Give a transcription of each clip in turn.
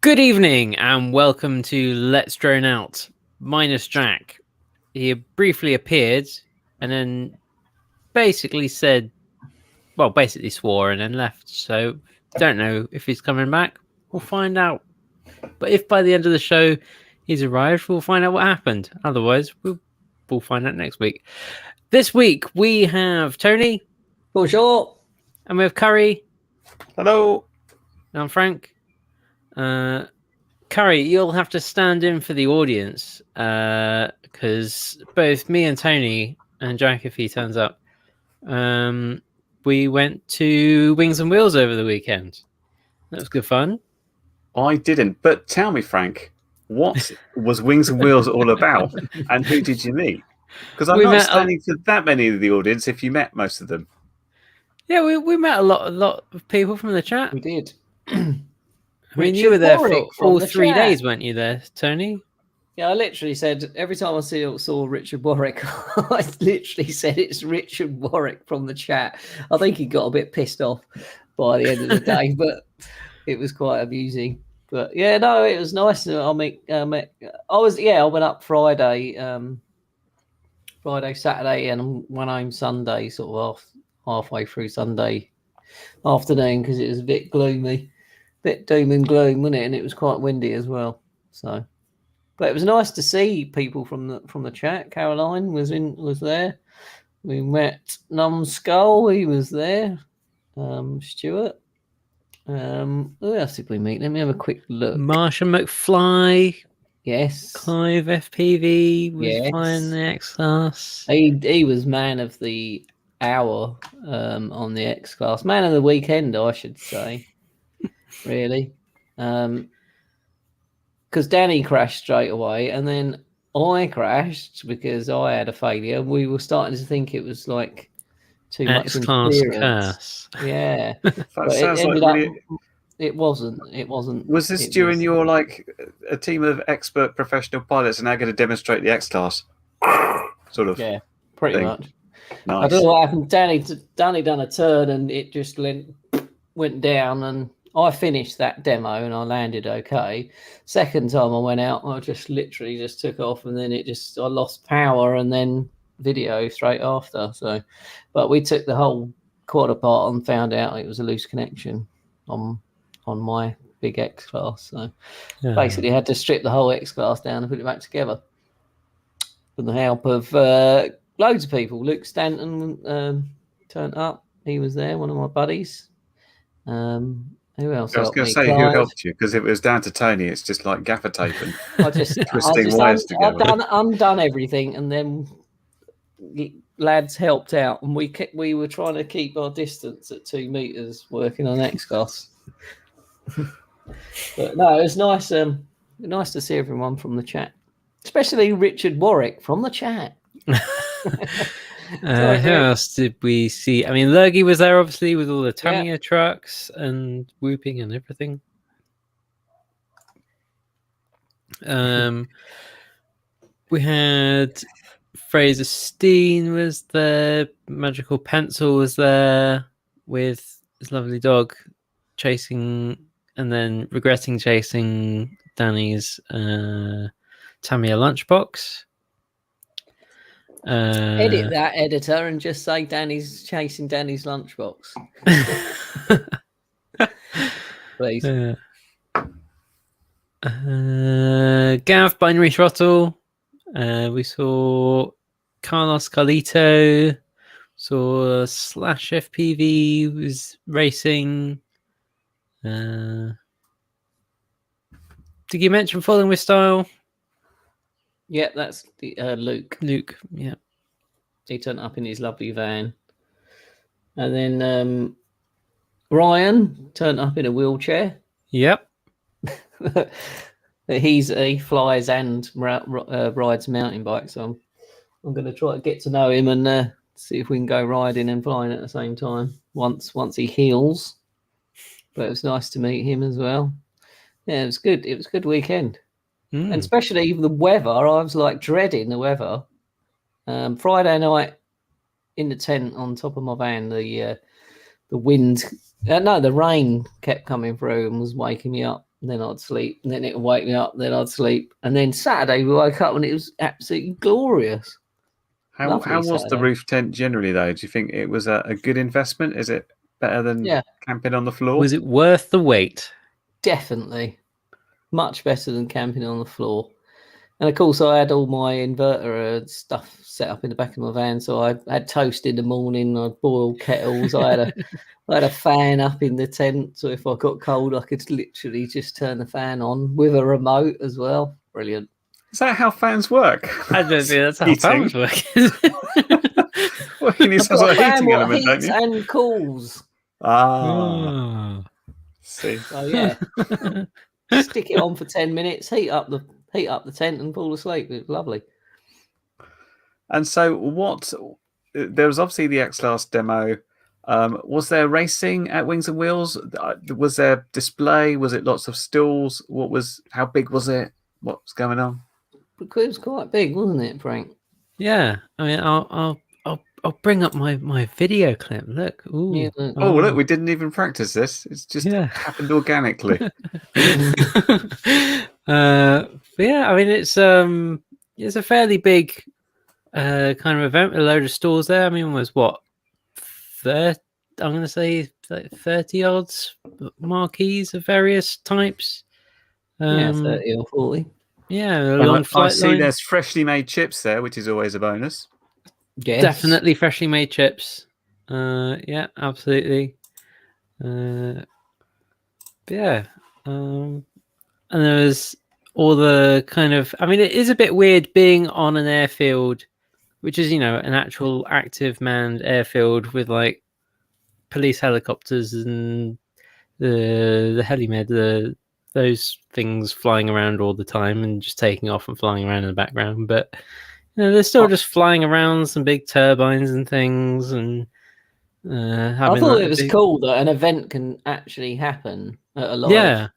Good evening and welcome to Let's Drone Out, minus Jack. He briefly appeared and then basically swore and then left. So don't know if he's coming back. We'll find out. But if by the end of the show he's arrived, we'll find out what happened. Otherwise, we'll find out next week. This week we have Tony. Bonjour. And we have Curry. Hello. And I'm Frank. Curry, you'll have to stand in for the audience because both me and Tony and Jack, if he turns up, we went to Wings and Wheels over the weekend. That was good fun. I didn't, but tell me, Frank, what was Wings and Wheels all about, and who did you meet? Because I'm not standing for that many of the audience. If you met most of them, yeah, we met a lot of people from the chat. We did. I mean, you were there for all 3 days, weren't you there, Tony? Yeah, I literally said, every time I saw Richard Warwick, I literally said it's Richard Warwick from the chat. I think he got a bit pissed off by the end of the day, but it was quite amusing. But yeah, no, it was nice. I went up Friday, Saturday, and went home Sunday, sort of halfway through Sunday afternoon because it was a bit gloomy. Bit doom and gloom, wasn't it? And it was quite windy as well. So, but it was nice to see people from the chat. Caroline was there. We met Numbskull. He was there. Stuart. Who else did we meet? Let me have a quick look. Marshall McFly. Yes. Clive FPV was flying the X Class. He was man of the hour on the X Class. Man of the weekend, I should say. Really, because Danny crashed straight away, and then I crashed because I had a failure. We were starting to think it was like too much interference. Yeah, that sounds like really... It wasn't. Was this during your like a team of expert professional pilots and now going to demonstrate the X Class? Sort of. Yeah, pretty much. Nice. I don't know what happened. Danny done a turn and it just went down and. I finished that demo and I landed okay. Second time I went out, I just literally took off and then I lost power and then video straight after. So, but we took the whole quad apart and found out it was a loose connection on my big X Class. So basically had to strip the whole X Class down and put it back together with the help of loads of people. Luke Stanton turned up. He was there, one of my buddies. Who else? I was going to say, who helped you? Because if it was down to Tony, it's just like gaffer tape and twisting wires together. I've undone everything, and then lads helped out, and we were trying to keep our distance at 2 meters, working on X-Class. But no, it was nice. Nice to see everyone from the chat, especially Richard Warwick from the chat. Who else did we see? I mean, Lurgy was there, obviously, with all the Tamiya trucks and whooping and everything. We had Fraser Steen was there. Magical Pencil was there with his lovely dog chasing and then regretting chasing Danny's Tamiya lunchbox. Edit that, editor, and just say Danny's chasing Danny's lunchbox. Please. Gav Binary Throttle. We saw Carlos Carlito. Saw Slash FPV was racing. Did you mention Falling with Style? Yeah, that's the Luke. Luke, yeah. He turned up in his lovely van. And then Ryan turned up in a wheelchair. Yep. He flies and rides mountain bike, so I'm going to try to get to know him and see if we can go riding and flying at the same time once he heals. But it was nice to meet him as well. Yeah, it was good. It was a good weekend. And especially the weather, I was like dreading the weather. Friday night in the tent on top of my van, the the wind, no, the rain kept coming through and was waking me up. And then I'd sleep, and then it would wake me up, then I'd sleep. And then Saturday we woke up and it was absolutely glorious. How was the roof tent generally, though? Do you think it was a good investment? Is it better than camping on the floor? Was it worth the wait? Definitely. Much better than camping on the floor. And of course, I had all my inverter stuff set up in the back of my van. So I had toast in the morning, I'd boil kettles, I had a fan up in the tent. So if I got cold, I could literally just turn the fan on with a remote as well. Brilliant. Is that how fans work? I don't think that's how fans work. Well, you need some sort of heating element, don't you? And cools. Ah. See. So yeah. Stick it on for 10 minutes, heat up the tent and fall asleep. It was lovely. And so there was obviously the X-Class demo. Was there racing at Wings and Wheels? Was there display? Was it lots of stalls? How big was it? What was going on? It was quite big, wasn't it, Frank? Yeah. I mean, I'll bring up my video clip. Look. Ooh. Yeah, look. Oh, look, we didn't even practice this. It's just happened organically. Yeah, I mean it's a fairly big kind of event with a load of stalls there. I mean, was what 30, I'm going to say 30 odds marquees of various types. 30 or 40. Yeah, a long flight I see line. there's freshly made chips there, which is always a bonus. Yes. Definitely freshly made chips. Yeah, absolutely. Yeah. And there was all the kind of, I mean, it is a bit weird being on an airfield, which is, an actual active manned airfield with like police helicopters and the helimed, those things flying around all the time and just taking off and flying around in the background. But they're still just flying around some big turbines and things. And I thought it was cool that an event can actually happen at a live. Yeah.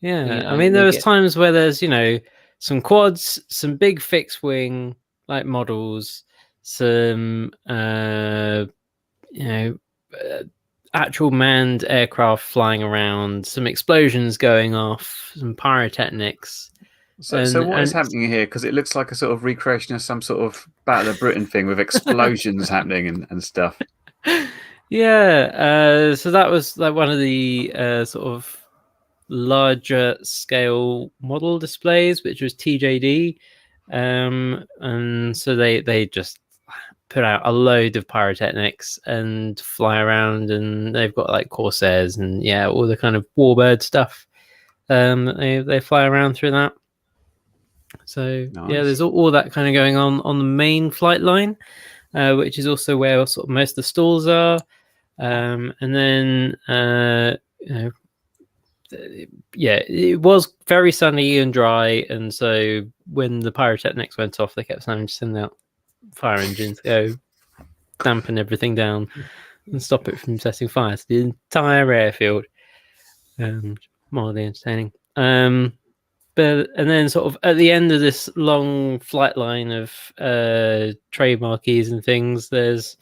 I mean, there was times where there's, some quads, some big fixed wing like models, some actual manned aircraft flying around, some explosions going off, some pyrotechnics. So what is happening here? Because it looks like a sort of recreation of some sort of Battle of Britain thing with explosions happening and stuff. Yeah. So that was like one of the sort of larger scale model displays, which was TJD. And so they just put out a load of pyrotechnics and fly around, and they've got like Corsairs and all the kind of warbird stuff. They fly around through that. So nice. There's all that kind of going on the main flight line, which is also where sort of most of the stalls are. And then it was very sunny and dry, and so when the pyrotechnics went off, they kept having to send out fire engines to go dampen everything down and stop it from setting fire to the entire airfield. Mildly entertaining. But and then sort of at the end of this long flight line of trade marquees and things, there's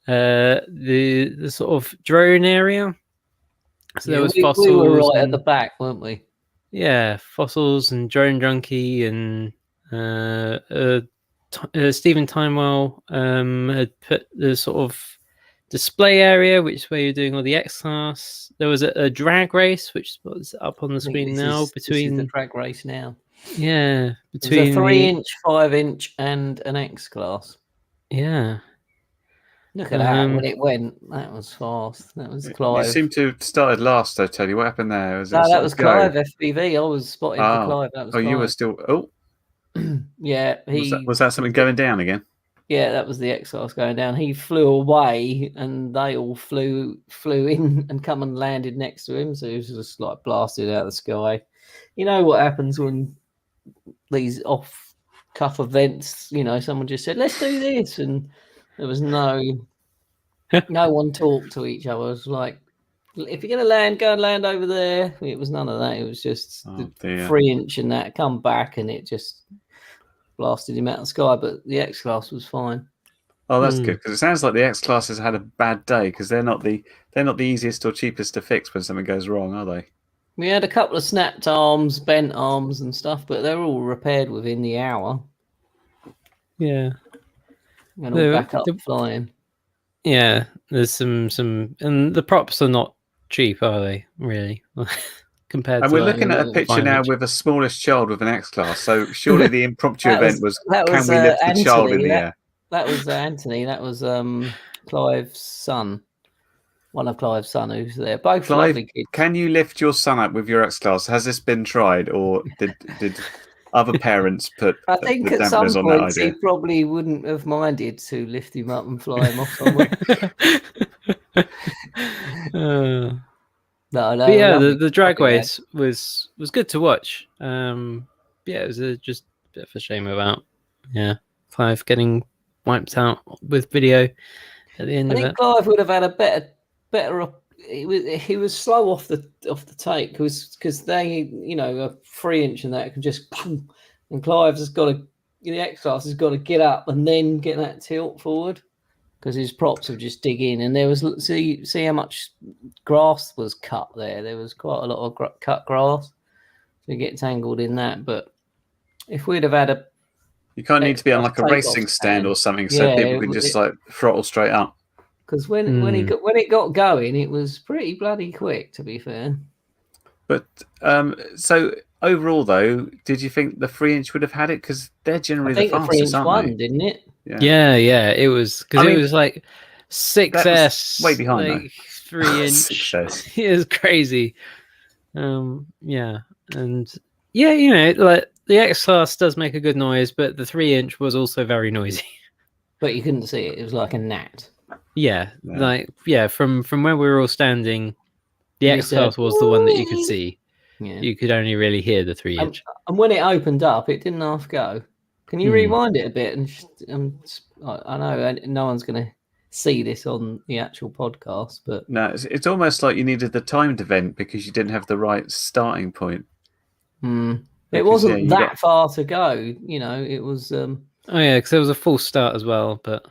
the sort of drone area. So there was fossils. We were right at the back, weren't we? Yeah, fossils and drone junkie and Stephen Timewell had put the sort of display area, which is where you're doing all the X-Class. There was a drag race, which is up on the screen now. This is the drag race now. Yeah, between a 3-inch, 5-inch, and an X-Class. Yeah. Look at that. When it went, that was fast. That was Clive. You seem to have started last, though, Teddy. What happened there? That was Clive, FPV. I was spotting for Clive. That was Clive. You were still... Oh. Yeah. Was that something going down again? Yeah, that was the X-Class going down. He flew away, and they all flew in and come and landed next to him. So he was just like blasted out of the sky. You know what happens when these off-cuff events, someone just said, let's do this. And there was no one talked to each other. It was like, if you're going to land, go and land over there. It was none of that. It was just the 3-inch and that come back, and it just blasted him out of the sky. But the X-Class was fine. Oh, that's good, because it sounds like the X Class has had a bad day, because they're not the easiest or cheapest to fix when something goes wrong, are they? We had a couple of snapped arms, bent arms, and stuff, but they're all repaired within the hour Yeah. and all back up flying. Yeah, there's some, and the props are not cheap, are they? Really, compared And to we're looking at a picture now with a smallish child with an X Class. So surely the impromptu event was can we lift the child in the air? That was Anthony. That was Clive's son. One of Clive's son who's there. Both Clive, lovely kids. can you lift your son up with your X Class? Has this been tried, or did other parents put I think the at some dampeners on point that idea? he probably wouldn't have minded to lift him up and fly him off somewhere. No, yeah, the dragways was good to watch. Yeah, it was just a bit of a shame about Clive getting wiped out with video at the end of it. I think Clive would have had a better. He was slow off the take because they, you know, a 3-inch and that can just, and Clive has got to, the X Class has got to get up and then get that tilt forward because his props would just dig in, and there was see how much grass was cut there. There was quite a lot of cut grass, so you get tangled in that. But if we'd have had you can't need to be on like a racing stand or something, so people can just like throttle straight up. Because when it got going, it was pretty bloody quick, to be fair. But so overall, though, did you think the 3-inch would have had it? Because they're generally the fastest, aren't they? Didn't it? Yeah. It was because it was like 6S, way behind, like 3-inch. It was crazy. Yeah, and yeah, you know, like the X Class does make a good noise, but the 3-inch was also very noisy. But you couldn't see it; it was like a gnat. Yeah, from where we were all standing, the X Class was the one that you could see. Yeah. You could only really hear the 3-inch. And when it opened up, it didn't half go. Can you rewind it a bit? And I know no one's going to see this on the actual podcast, but no, it's almost like you needed the timed event because you didn't have the right starting point. It wasn't far to go. You know, it was. Oh yeah, because there was a full start as well, but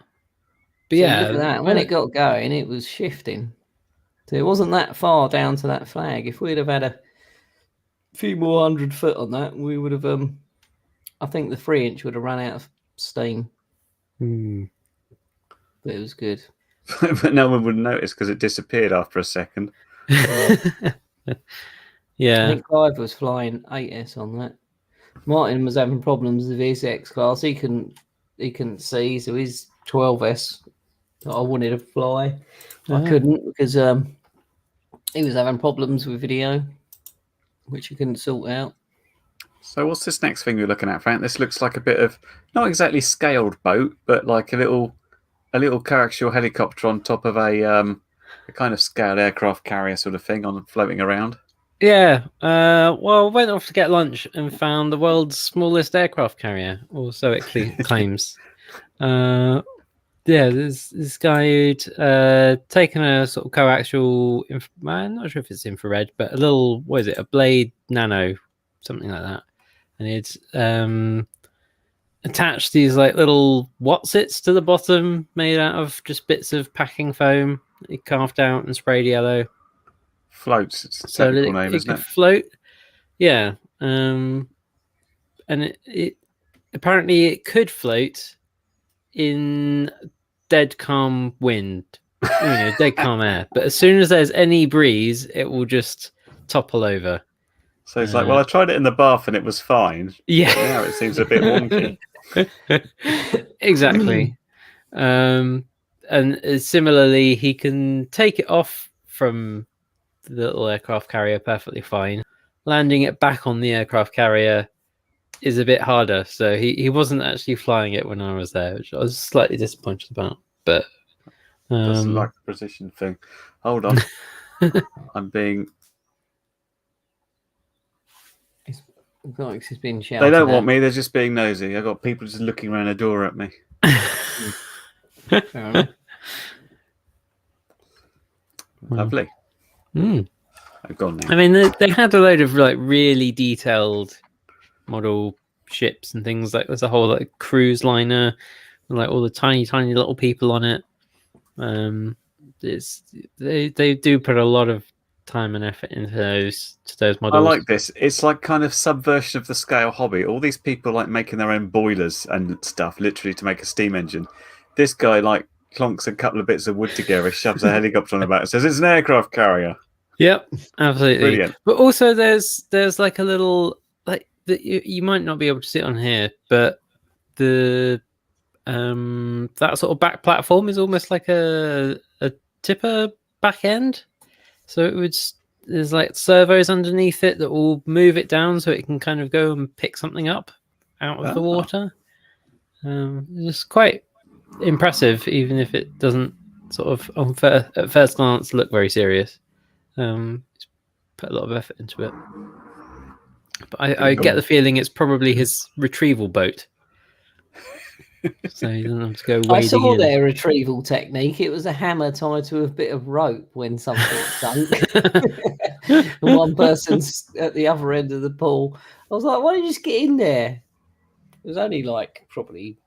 yeah, look at that. When it got going, it was shifting. So it wasn't that far down to that flag. If we'd have had a few more 100 foot on that, we would have. I think the 3-inch would have run out of steam. But it was good. But no one would notice because it disappeared after a second. Yeah, I think Clive was flying 8S on that. Martin was having problems with his X Class. He couldn't see, so his 12S. I wanted to fly. I couldn't because he was having problems with video, which he couldn't sort out. So what's this next thing you're looking at, Frank? This looks like a bit of not exactly scaled boat, but like a little coaxial helicopter on top of a kind of scaled aircraft carrier sort of thing floating around. Yeah. Well, went off to get lunch and found the world's smallest aircraft carrier, or so it claims. Yeah, there's this guy who'd taken a sort of coaxial, I'm not sure if it's infrared, but a little, what is it, a Blade Nano, something like that. And he'd attached these like little Watsits to the bottom made out of just bits of packing foam that he carved out and sprayed yellow. Floats, it's a technical name, isn't it? Float, yeah. And it apparently it could float in dead calm wind, dead calm air. But as soon as there's any breeze, it will just topple over. So it's like, well, I tried it in the bath and it was fine. Yeah. But now it seems a bit wonky. Exactly. And similarly, he can take it off from the little aircraft carrier perfectly fine. Landing it back on the aircraft carrier is a bit harder, so he wasn't actually flying it when I was there, which I was slightly disappointed about. But doesn't like the precision thing. Hold on. I'm being. He's been shouted they don't want me. They're just being nosy. I got people just looking around the door at me. Lovely. I've gone now. I mean, they had a load of like really detailed model ships and things. Like there's a whole like cruise liner and like all the tiny little people on it. They do put a lot of time and effort into those models. I like this. It's like kind of subversion of the scale hobby. All these people like making their own boilers and stuff, literally to make a steam engine. This guy like clonks a couple of bits of wood together, shoves a helicopter on the back, and says it's an aircraft carrier. Yep, absolutely. Brilliant. But also, there's like a little like you might not be able to see it on here, but the that sort of back platform is almost like a tipper back end. So there's like servos underneath it that will move it down so it can kind of go and pick something up out of the water. It's quite impressive, even if it doesn't sort of at first glance look very serious. It's put a lot of effort into it. But I get the feeling it's probably his retrieval boat. So he doesn't have to go wading I saw in. their retrieval technique. It was a hammer tied to a bit of rope when something sunk. And one person's at the other end of the pool. I was like, why don't you just get in there? It was only like probably...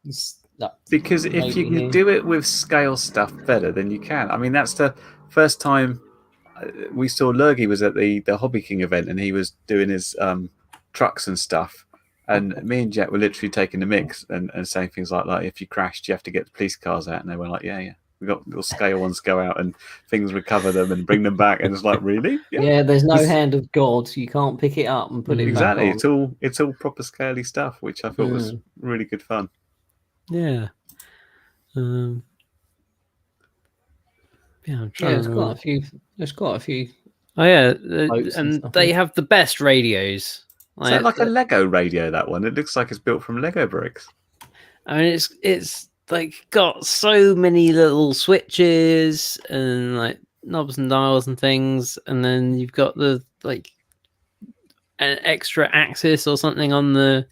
Because if you can do it with scale stuff better, then you can. I mean, that's the first time we saw Lurgy was at the Hobby King event, and he was doing his trucks and stuff. And me and Jack were literally taking the mix and saying things like, if you crashed, you have to get the police cars out. And they were like, yeah. We got little scale ones go out and things recover them and bring them back. And it's like, really? Yeah, there's no hand of God. You can't pick it up and put it back on. Exactly. It's all proper scaly stuff, which I thought was really good fun. Yeah. I'm trying to There's quite a few. Oh yeah, and they have the best radios. Is that like a Lego radio? That one? It looks like it's built from Lego bricks. I mean, it's like got so many little switches and like knobs and dials and things, and then you've got the like an extra axis or something on the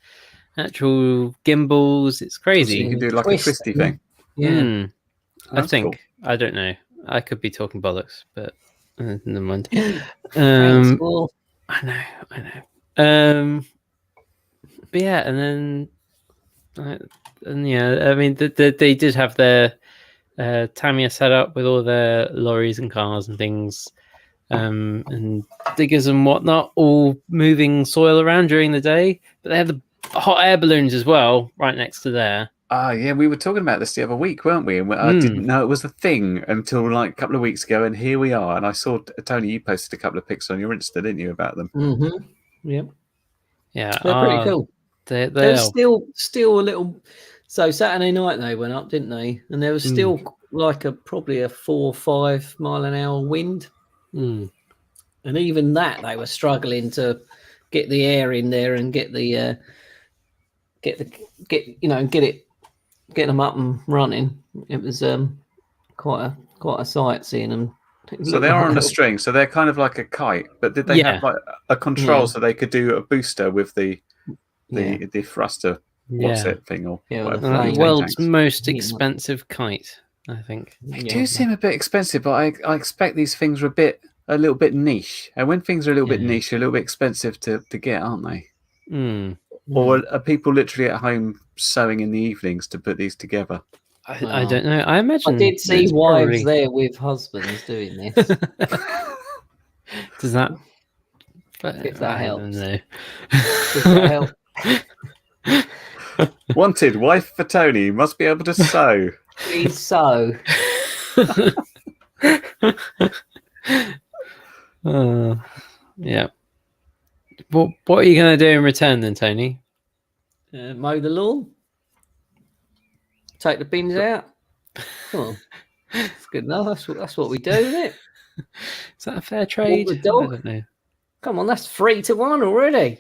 actual gimbals. It's crazy. So you can do like a twisty thing. Yeah, I think. Cool. I don't know. I could be talking bollocks, but never mind. Thanks, Paul. I know. But yeah, and then I mean, they did have their Tamiya set up with all their lorries and cars and things, and diggers and whatnot, all moving soil around during the day. But they had the hot air balloons as well, right next to there. Yeah, we were talking about this the other week, weren't we? And I didn't know it was a thing until like a couple of weeks ago, and here we are. And I saw, Tony, you posted a couple of pics on your Insta, didn't you, about them? Mm-hmm. Yep. Yeah, they're pretty cool. They're still a little. So Saturday night they went up, didn't they? And there was still like probably a 4 or 5 mile an hour wind, and even that they were struggling to get the air in there and get them up and running. It was quite a sight seeing them. So they are on a string, so they're kind of like a kite. But did they have like a control so they could do a booster with the thruster? What's it thing or the world's most expensive kite, I think. They do seem a bit expensive, but I expect these things are a little bit niche. And when things are a little bit niche, they're a little bit expensive to get, aren't they? Or are people literally at home sewing in the evenings to put these together? I don't know. I imagine I did see wives there with husbands doing this. Does that? If that helps. Know. Does that help? Wanted wife for Tony must be able to sew. Please sew. Yeah. What are you going to do in return then, Tony? Mow the lawn. Take the bins out. Come on. That's good enough. That's what we do, isn't it? Is that a fair trade? Walk the dog. I don't know. Come on, that's 3 to 1 already.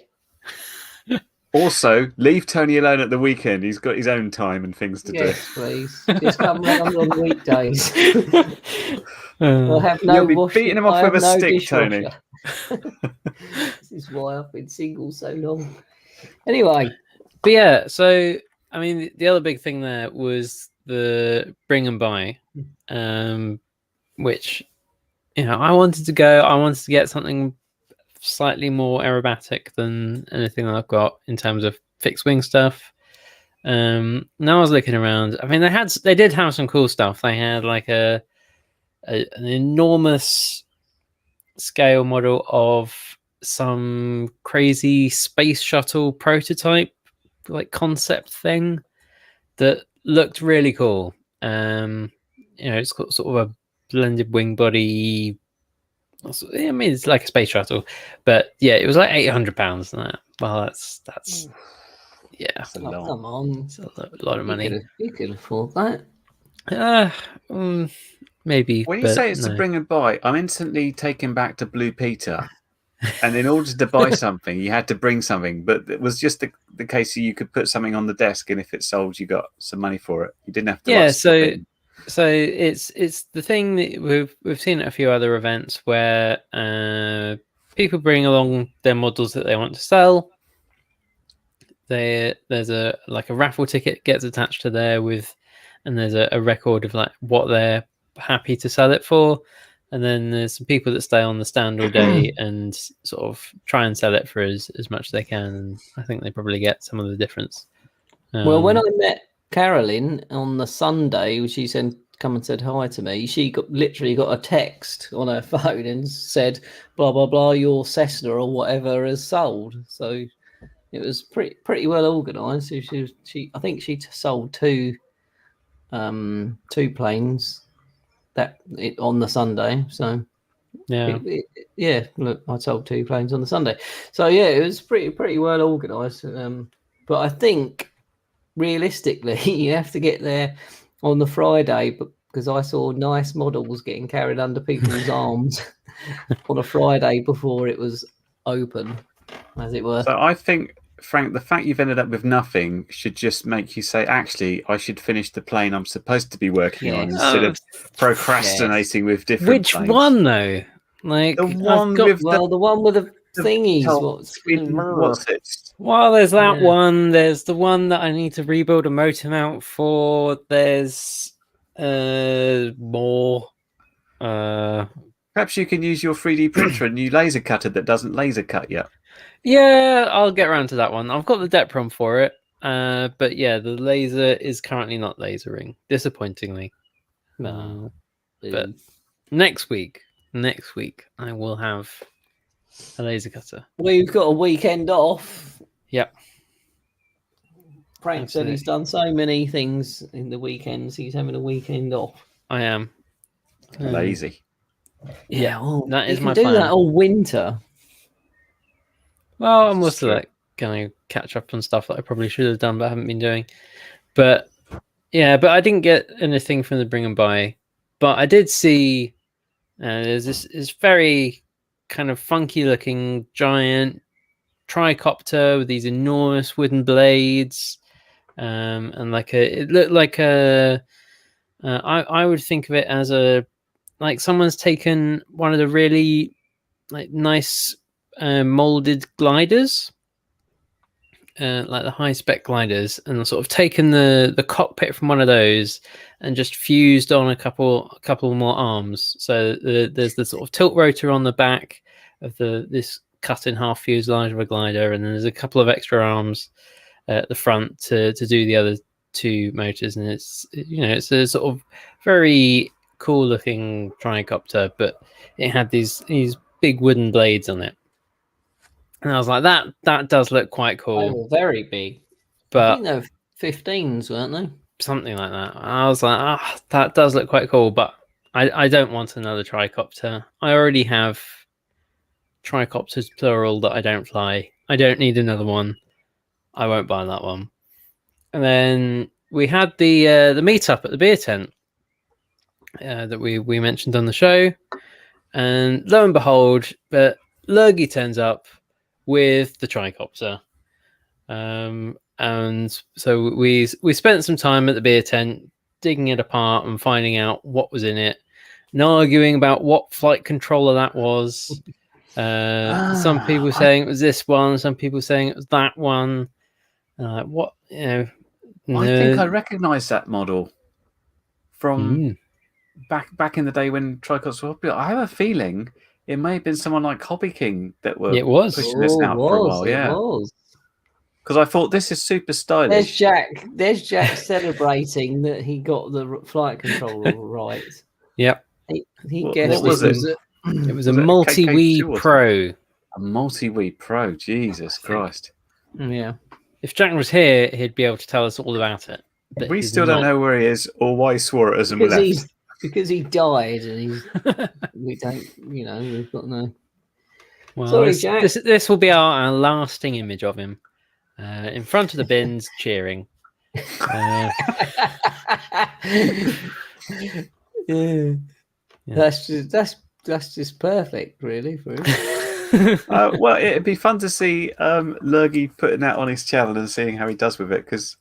Also, leave Tony alone at the weekend. He's got his own time and things to do. Yes, please. Just come round on weekdays. I'll have no You'll be washing. beating him off with a stick, Tony. This is why I've been single so long. Anyway. But yeah, so I mean, the other big thing there was the bring and buy, which, I wanted to go. I wanted to get something slightly more aerobatic than anything that I've got in terms of fixed wing stuff. Now I was looking around. I mean, they did have some cool stuff. They had like an enormous scale model of some crazy space shuttle prototype, like concept thing that looked really cool. It's got sort of a blended wing body. I mean, it's like a space shuttle, but yeah, it was like £800 and that. Well, that's yeah, That's a Oh, lot. come on. it's a lot of money. You could afford that. Maybe. When you but say it's no. to bring and buy, I'm instantly taken back to Blue Peter. And in order to buy something, you had to bring something. But it was just the case that you could put something on the desk, and if it sold, you got some money for it. You didn't have to. Yeah, Like, stop in. so it's the thing that we've seen at a few other events where people bring along their models that they want to sell. There's a raffle ticket gets attached to there and there's a record of like what they're happy to sell it for, and then there's some people that stay on the stand all day and sort of try and sell it for as much as they can, and I think they probably get some of the difference. Well, when I met Carolyn on the Sunday, she come and said hi to me. She literally got a text on her phone and said, "Blah blah blah, your Cessna or whatever has sold." So it was pretty well organised. I think she sold two planes on the Sunday. So yeah, look, I sold 2 planes on the Sunday. So yeah, it was pretty well organised. But I think realistically, you have to get there on the Friday, because I saw nice models getting carried under people's arms on a Friday before it was open, as it were. So I think, Frank, the fact you've ended up with nothing should just make you say, actually, I should finish the plane I'm supposed to be working on instead of procrastinating with different Which planes. one though? Like The one with the one with the thingies. what's it? Well, there's that one. There's the one that I need to rebuild a motor mount for. There's more. Perhaps you can use your 3D printer, a new laser cutter that doesn't laser cut yet. Yeah, I'll get around to that one. I've got the Depron for it. But yeah, the laser is currently not lasering, disappointingly. But next week, I will have a laser cutter. We've got a weekend off. Yep. Frank said he's done so many things in the weekends. He's having a weekend off. I am. Lazy. Yeah, well, that is you my can do plan. that all winter. Well, I'm also like going to catch up on stuff that I probably should have done but haven't been doing. But yeah, but I didn't get anything from the bring and buy. But I did see there's this very kind of funky looking giant tricopter with these enormous wooden blades, and it looked like I would think of it as like someone's taken one of the really like nice molded gliders, like the high spec gliders, and sort of taken the cockpit from one of those and just fused on a couple more arms. So there's the sort of tilt rotor on the back of this cut in half fuselage of a glider, and then there's a couple of extra arms at the front to do the other 2 motors, and it's a sort of very cool looking tricopter, but it had these big wooden blades on it, and I was like, that does look quite cool. They were very big, but I think they were 15s, weren't they? Something like that. I was like, that does look quite cool, but I don't want another tricopter. I already have tricopters plural that I don't fly. I don't need another one. I won't buy that one. And then we had the meetup at the beer tent that we mentioned on the show, and lo and behold, Lurgy turns up with the tricopter, and so we spent some time at the beer tent digging it apart and finding out what was in it, and arguing about what flight controller that was. Some people saying it was this one, some people saying it was that one. What I think I recognise that model from back in the day when tricopters were popular. I have a feeling it may have been someone like Hobby King that were pushing this out for a while. Yeah, because I thought this is super There's stylish. Jack. There's Jack celebrating that he got the flight controller right. Yep. He What guessed was it it? was a It was Was a it a multi-Wii KK2 or Pro. A multi-Wii Pro. Jesus Christ. yeah. If Jack was here, he'd be able to tell us all about it. But We he's still don't not. know where he is or why he swore at us and we left. Because he died and we don't, we've got no. Well, Sorry, Jack. this will be our lasting image of him in front of the bins cheering. Yeah. Yeah. That's just perfect, really, for him. Well, it'd be fun to see Lurgy putting that on his channel and seeing how he does with it, because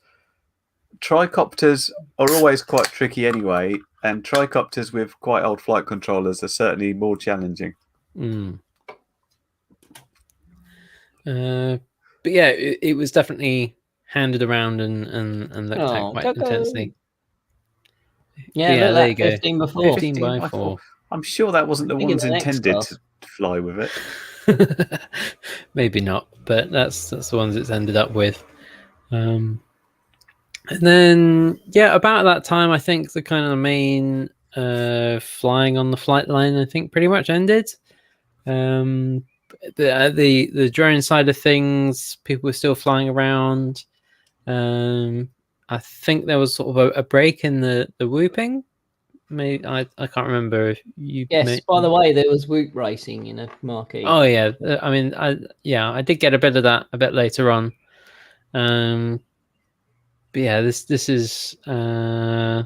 tricopters are always quite tricky anyway, and tricopters with quite old flight controllers are certainly more challenging. But yeah, it was definitely handed around and looked at quite intensely. Yeah, Yeah, look, there that you go. 15 by 4. 15 by 4. I'm sure that wasn't the Bigger ones than intended X-Class. to fly with it. Maybe not, but that's the ones it's ended up with. And then about that time, I think the kind of main flying on the flight line, I think, pretty much ended. The drone side of things, people were still flying around. I think there was sort of a break in the whooping. Maybe I can't remember if you. Yes. By the way, there was whoop racing in a marquee. Oh yeah, I mean, I did get a bit of that a bit later on. But yeah, this is the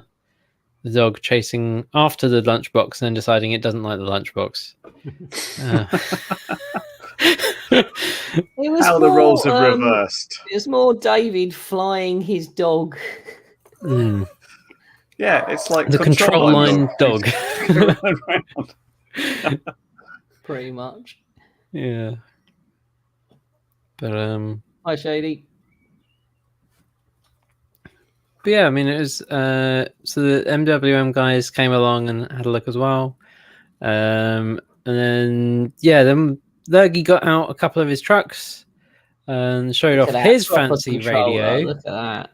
dog chasing after the lunchbox and then deciding it doesn't like the lunchbox. It was How the roles have reversed. It was more David flying his dog. Yeah, it's like the control line dog. Pretty much. Yeah. But Hi, Shady. But yeah, I mean, it was so the MWM guys came along and had a look as well, and then then Lurgy got out a couple of his trucks and showed off his fancy radio. Look at that,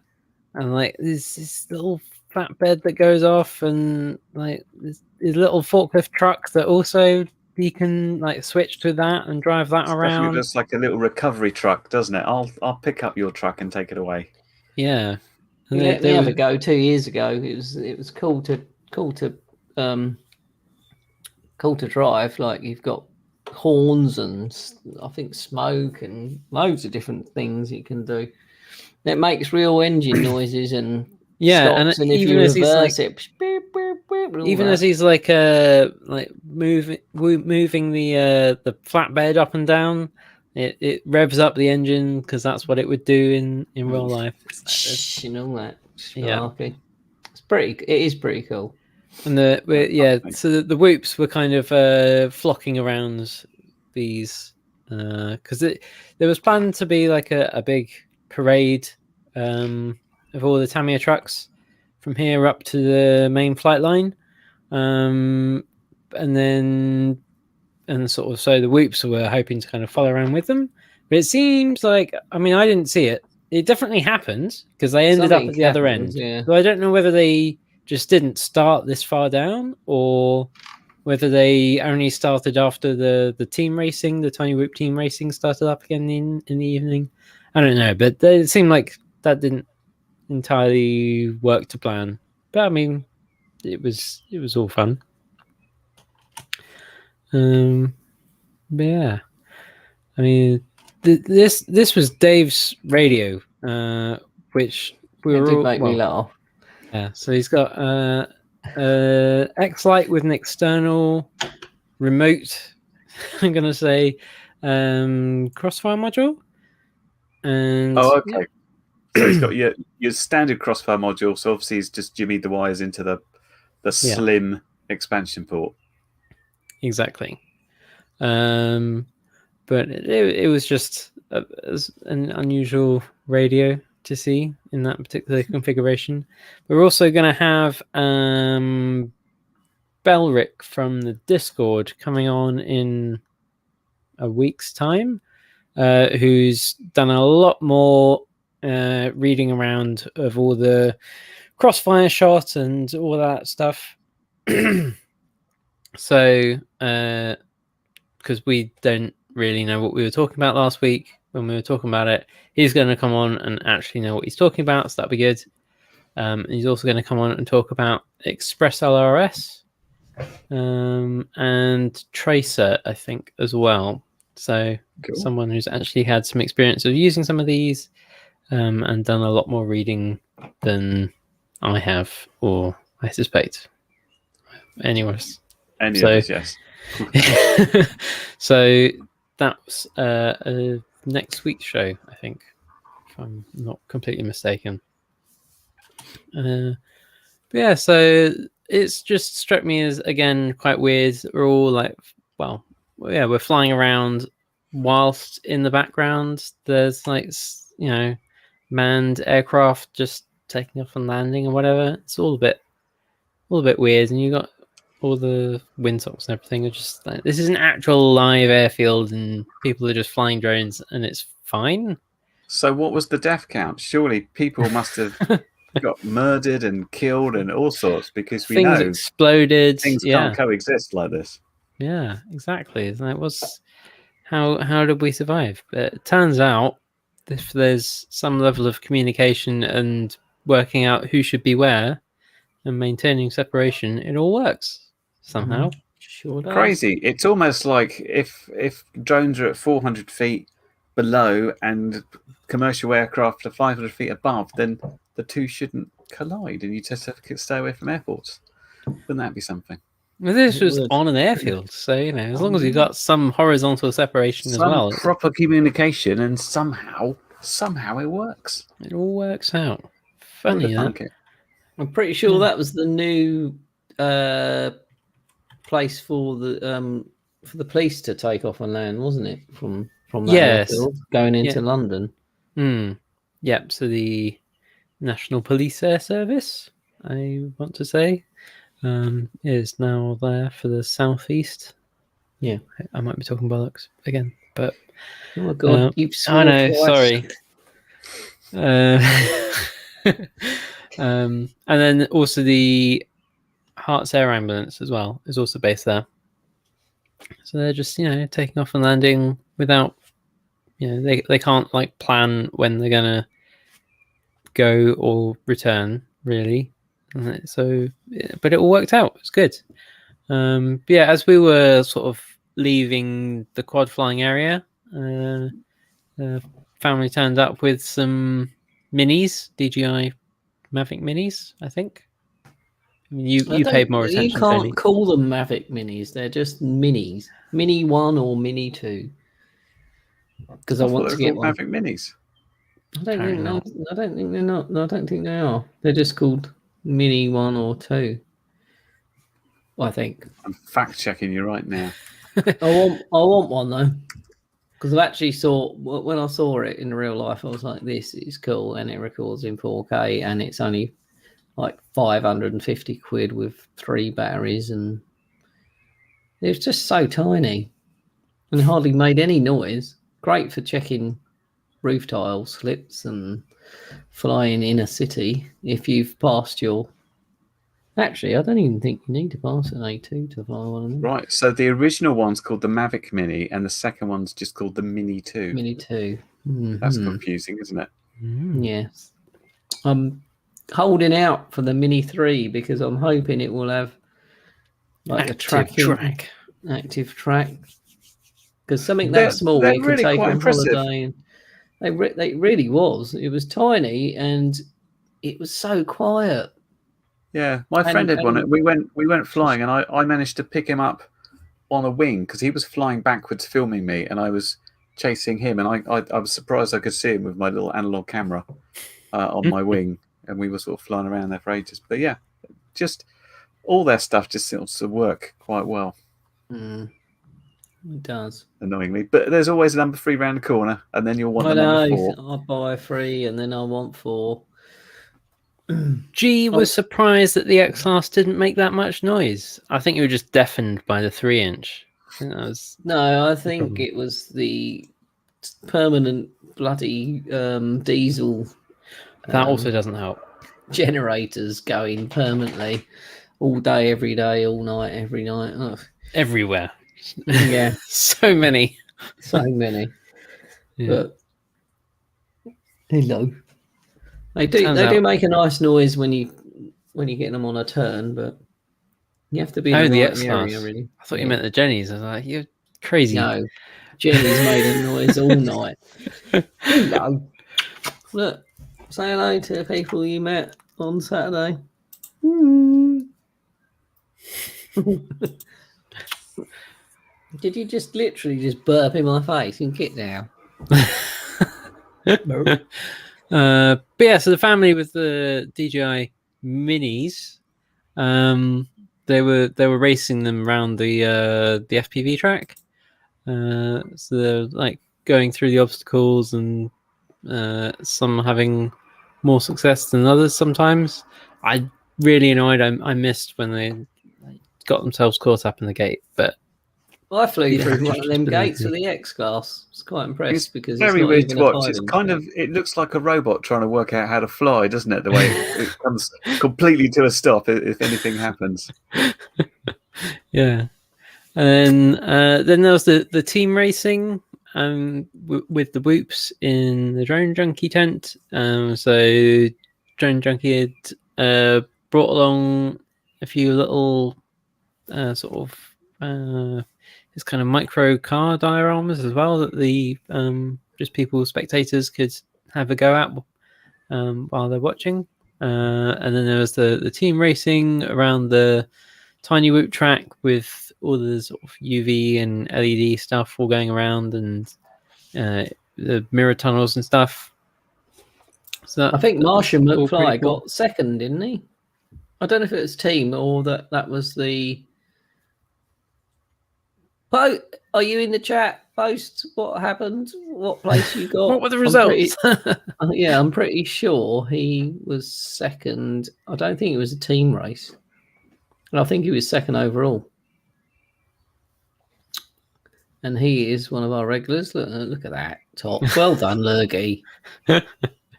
and like this little flatbed that goes off, and like this little forklift truck that also you can like switch to that and drive that around. Definitely looks like a little recovery truck, doesn't it? I'll pick up your truck and take it away. Yeah. You let me have a go 2 years ago. It was cool to drive. Like, you've got horns and I think smoke and loads of different things you can do. It makes real engine noises and stops, and if you reverse it, beep, beep, beep, even as he's like moving the flatbed up and down. It revs up the engine because that's what it would do in real life. And all that. Yeah, it is pretty cool. And so the whoops were kind of flocking around these because there was planned to be like a big parade of all the Tamiya trucks from here up to the main flight line, and sort of so the whoops were hoping to kind of follow around with them, but it seems like, I mean, I didn't see it. It definitely happened because they ended up at the other end. Yeah. So I don't know whether they just didn't start this far down or whether they only started after the team racing, the Tiny Whoop team racing started up again in the evening. I don't know, but it seemed like that didn't entirely work to plan. But I mean, it was all fun. But yeah, I mean, this was Dave's radio, which it did make me laugh. Yeah, so he's got X-Lite with an external remote. I'm gonna say crossfire module. And okay. So he's got your standard crossfire module. So obviously he's just jimmied the wires into the slim expansion port. Exactly. But it was just an unusual radio to see in that particular configuration. We're also going to have Belric from the Discord coming on in a week's time. who's done a lot more reading around of all the crossfire shot and all that stuff. So, because we don't really know what we were talking about last week when we were talking about it, he's going to come on and actually know what he's talking about, so that'll be good. And he's also going to come on and talk about Express LRS and Tracer, I think, as well. So Cool. someone who's actually had some experience of using some of these and done a lot more reading than I have, or I suspect. Anyways. Any So- of us, yes. So that's next week's show, I think, if I'm not completely mistaken. But yeah, so it's just struck me as, again, quite weird. We're all like, well, yeah, we're flying around whilst in the background there's like, you know, manned aircraft just taking off and landing and whatever. It's all a bit weird, and you got all the windsocks and everything are just like, this is an actual live airfield and people are just flying drones and it's fine. So what was the death count? Surely people must have got murdered and killed and all sorts, because we Things know exploded. things Yeah, can't coexist like this. yeah, exactly. It's like, how did we survive? But it turns out if there's some level of communication and working out who should be where and maintaining separation, it all works somehow. Sure does. Crazy. It's almost like if drones are at 400 feet below and commercial aircraft are 500 feet above, then the two shouldn't collide, and you just have to stay away from airports. Wouldn't that be something? Well, this It was would. on an airfield, so you know, as long as you got some horizontal separation as Some well, proper communication, and somehow it works. it all works out. Who'd Funny, have that. thunk it? I'm pretty sure that was the new place for the police to take off and land, wasn't it? From that Yes. airfield going into Yeah. London. Yep. So the National Police Air Service, I want to say, is now there for the southeast. Yeah. I might be talking bollocks again, but Oh my god, you've I know. twice. Sorry. And then also the Hearts Air Ambulance as well is also based there. So they're just, you know, taking off and landing without, you know, they can't like plan when they're gonna go or return, really. So, but it all worked out. It's good. Yeah, as we were sort of leaving the quad flying area, the family turned up with some minis, DJI Mavic minis, I think. I mean, you paid more attention. You can't Jamie. call them Mavic minis. They're just minis. Mini 1 or Mini 2. Because I thought want they to were get called one. Mavic Minis. I don't Apparently think not. I don't think they're not. No, I don't think they are. They're just called Mini 1 or 2. I think. I'm fact checking you right now. I want one though, because I actually saw when I saw it in real life, I was like, "This is cool," and it records in 4K, and it's only like 550 quid with 3 batteries, and it's just so tiny, and hardly made any noise. Great for checking roof tile slips and flying in a city if you've passed your. Actually, I don't even think you need to pass an A2 to fly one of them. Right, so the original one's called the Mavic Mini, and the second one's just called the Mini 2. Mini 2. That's Mhm. confusing, isn't it? Yes. I'm holding out for the Mini 3 because I'm hoping it will have like active track. Because something that small they're you can really take quite on impressive. holiday. And they really was. It was tiny and it was so quiet. Yeah, my friend had one. and- We went flying, and I managed to pick him up on a wing because he was flying backwards, filming me, and I was chasing him, and I was surprised I could see him with my little analog camera on my wing, and we were sort of flying around there for ages. But yeah, just all their stuff just seems to work quite well. It does. Annoyingly, but there's always a number 3 round the corner, and then you'll want I the number know. 4. I buy 3 and then I want 4. G was surprised that the X-Class didn't make that much noise. I think you were just deafened by the 3-inch. I think that was No, I problem. think it was the permanent bloody diesel That also doesn't help. generators going permanently all day, every day, all night, every night. Ugh. Everywhere. Yeah, So many. so many. Yeah. But hello, they Turns do out- make a nice noise when you're getting them on a turn, but you have to be in Oh, the the right X-Class. area, really. I thought you Yeah. meant the Jennies. I was like, you're crazy. No, Jenny's made a noise all night. Hello. Look, say hello to the people you met on Saturday. Did you just literally just burp in my face and get down? Burp. But yeah, so the family with the DJI Minis, they were racing them around the FPV track. So they're like going through the obstacles, and some having more success than others. Sometimes I really annoyed. I missed when they got themselves caught up in the gate, but I flew Yeah, through one just of them below gates the- with the X-Class. I was quite impressed It's because it's very not weird even to a watch. It's podium kind track. of, it looks like a robot trying to work out how to fly, doesn't it? The way it comes completely to a stop if anything happens. Yeah, and then there was the team racing with the whoops in the drone junkie tent. So drone junkie had brought along a few little sort of this kind of micro car dioramas as well that the just people spectators could have a go at while they're watching. And then there was the team racing around the tiny whoop track with all the sort of UV and LED stuff all going around, and the mirror tunnels and stuff. So I think Martian all pretty McFly cool. got second, didn't he? I don't know if it was team or that was the. Are you in the chat? Post what happened, what place you got. What were the I'm results? yeah, I'm pretty sure he was second. I don't think it was a team race. And I think he was second overall. And he is one of our regulars. Look at that top. Well done, Lurgy.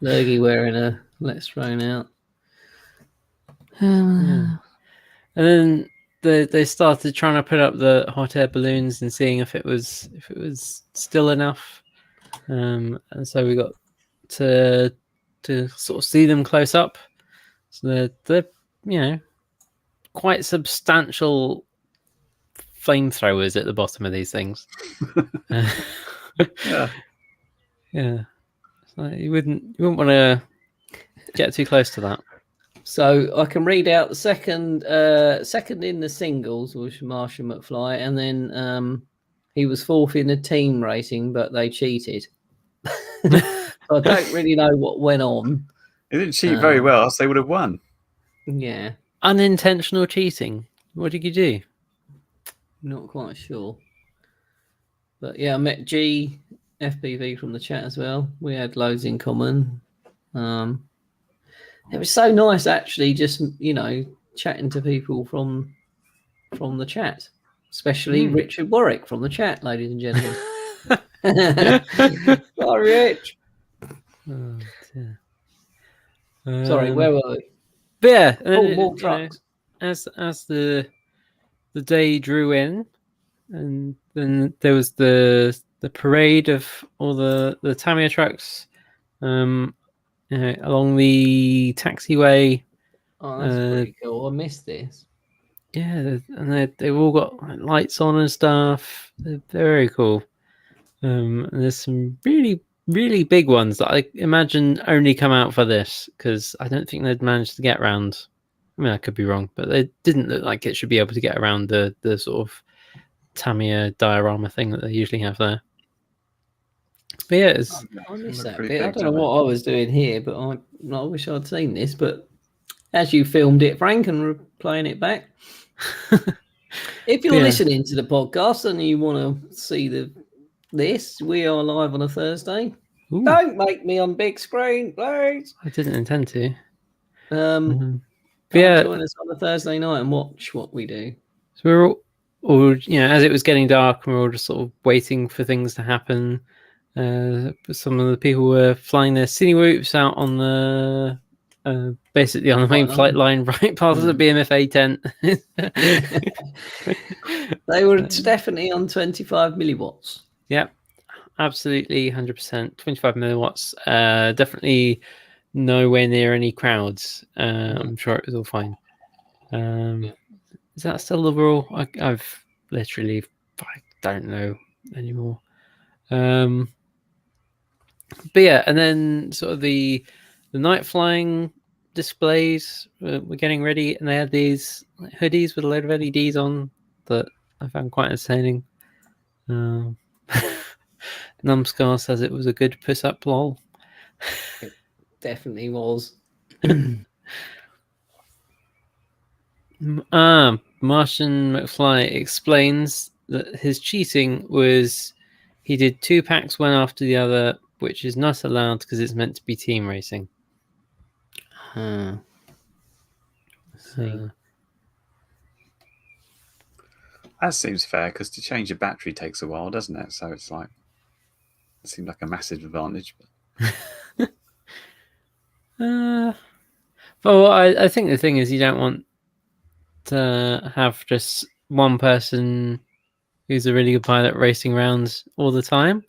Lurgy wearing a Let's Thrown Out. Yeah. And then they started trying to put up the hot air balloons and seeing if it was still enough. And so we got to sort of see them close up. So they're quite substantial flamethrowers at the bottom of these things. Yeah. Yeah. So you wouldn't want to get too close to that. So I can read out the second in the singles was Martian McFly, and then he was fourth in the team racing, but they cheated. I don't really know what went on. They didn't cheat very well, else they would have won. Yeah, Unintentional cheating. What did you do? not quite sure. But yeah, I met G FPV from the chat as well. We had loads in common. It was so nice, actually, just chatting to people from the chat, especially Richard Warwick from the chat, ladies and gentlemen. Bye, Rich. Oh, dear. Sorry, where were we? But yeah, More trucks. As the day drew in, and then there was the parade of all the Tamiya trucks along the taxiway. Oh, that's pretty cool. I missed this. Yeah, and they've all got like, lights on and stuff. They're very cool. And there's some really, really big ones that I imagine only come out for this, because I don't think they'd managed to get around. I mean, I could be wrong, but they didn't look like it should be able to get around the sort of Tamiya diorama thing that they usually have there. But yeah, it's I missed that pretty bit. I big, don't know don't what I was doing here, but I wish I'd seen this. But as you filmed it, Frank, and we're playing it back. If you're Yeah. listening to the podcast and you want to see this, we are live on a Thursday. Ooh, Don't make me on big screen, please. I didn't intend to. Come Yeah. join us on a Thursday night and watch what we do. So we're all as it was getting dark, and we were all just sort of waiting for things to happen. Some of the people were flying their cine whoops out on the basically on the main flight line right past the BMFA tent. They were definitely on 25 milliwatts. Yep, absolutely 100%. 25 milliwatts. Definitely nowhere near any crowds. I'm sure it was all fine. Is that still the rule? I've literally, I don't know anymore. But yeah, and then sort of the night flying displays were getting ready, and they had these hoodies with a load of LEDs on that I found quite entertaining. Numbskull says it was a good push up lol. It definitely was. Martian McFly explains that his cheating was he did 2 packs one after the other, which is not allowed because it's meant to be team racing. Let's see. That seems fair because to change a battery takes a while, doesn't it? So it's like it seemed like a massive advantage. Well, I think the thing is you don't want to have just one person who's a really good pilot racing around all the time.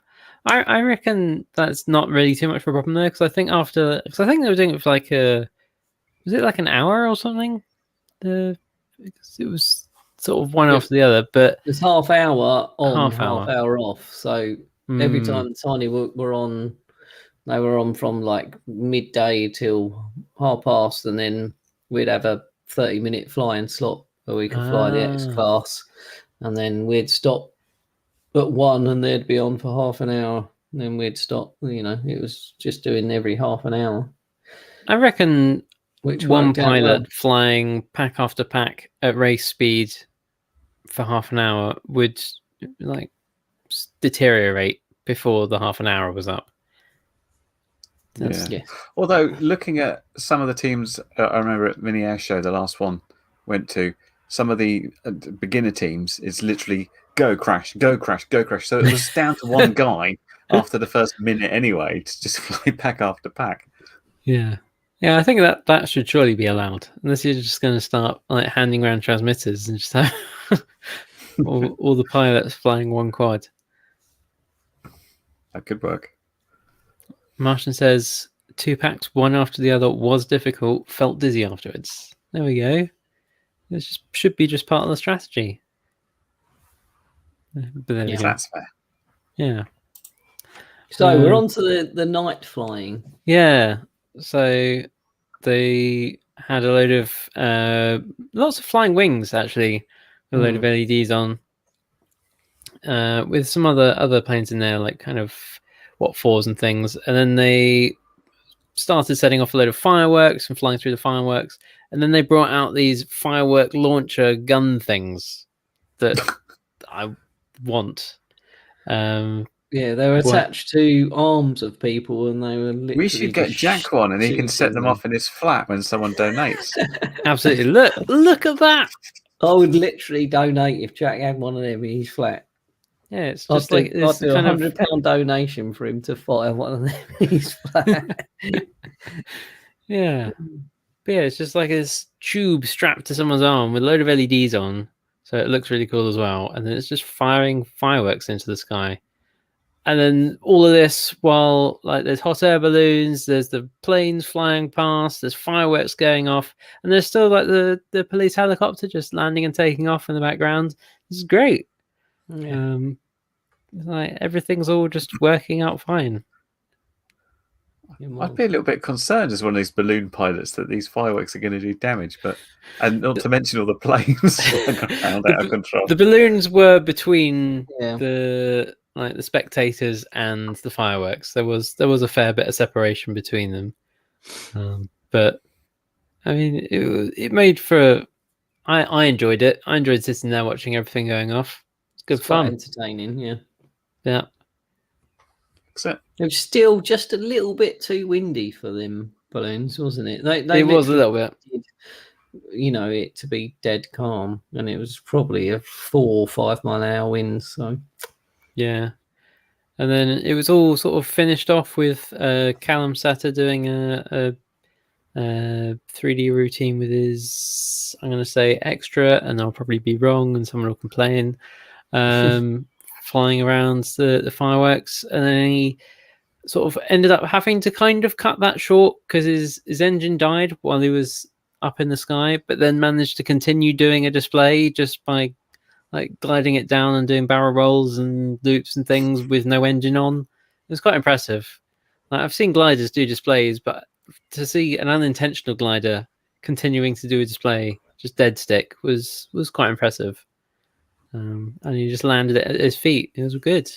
I reckon that's not really too much of a problem there because I think because I think they were doing it for like was it like an hour or something? It was sort of one after the other, but it's half hour on, half half hour off. So every time Tiny were on, they were on from like midday till past, and then we'd have a 30-minute flying slot where we could fly the X class, and then we'd stop at 1 and they'd be on for half an hour, and then we'd stop. It was just doing every half an hour. I reckon one pilot well. flying pack after pack at race speed for half an hour would like deteriorate before the half an hour was up. Yeah. Although looking at some of the teams, I remember at Mini Air Show, the last one went to, some of the beginner teams, it's literally go crash, go crash, go crash. So it was down to one guy after the first minute anyway to just fly pack after pack. Yeah. Yeah, I think that should surely be allowed, unless you're just going to start like handing around transmitters and just have all the pilots flying one quad. That could work. Martian says 2 packs one after the other was difficult, felt dizzy afterwards. There we go. This should be just part of the strategy. But there we go. That's fair. Yeah. So we're on to the night flying. Yeah. So they had a load of lots of flying wings actually, with a load of LEDs on. With some other planes in there, like kind of what 4s and things, and then they started setting off a load of fireworks and flying through the fireworks, and then they brought out these firework launcher gun things that I want. Yeah, they were attached to arms of people, and they were literally. We should get Jack one, and he can set them off in his flat when someone donates. Absolutely, look at that! I would literally donate if Jack had one of them in his flat. Yeah, it's just I'd do a £100 donation for him to fire one of them in his flat. Yeah. But yeah, it's just like this tube strapped to someone's arm with a load of LEDs on, so it looks really cool as well. And then it's just firing fireworks into the sky. And then all of this while like there's hot air balloons, there's the planes flying past, there's fireworks going off, and there's still like the police helicopter just landing and taking off in the background. This is great. Yeah. Like everything's all just working out fine. I'd be a little bit concerned as one of these balloon pilots that these fireworks are going to do damage, and not to mention all the planes around out of control. The balloons were between the spectators and the fireworks. There was a fair bit of separation between them, but I mean, it made for. I enjoyed it. I enjoyed sitting there watching everything going off. It's good fun, entertaining. Yeah. It was still just a little bit too windy for them balloons, wasn't it? It was a little bit. It to be dead calm, and it was probably a 4 or 5 mile an hour wind. So, yeah. And then it was all sort of finished off with Callum Sutter doing a 3D routine with his, I'm going to say extra, and I'll probably be wrong, and someone will complain. Flying around the fireworks, and then he sort of ended up having to kind of cut that short because his engine died while he was up in the sky, but then managed to continue doing a display just by like gliding it down and doing barrel rolls and loops and things with no engine on. It was quite impressive. Like, I've seen gliders do displays, but to see an unintentional glider continuing to do a display just dead stick was quite impressive. And he just landed it at his feet. It was good.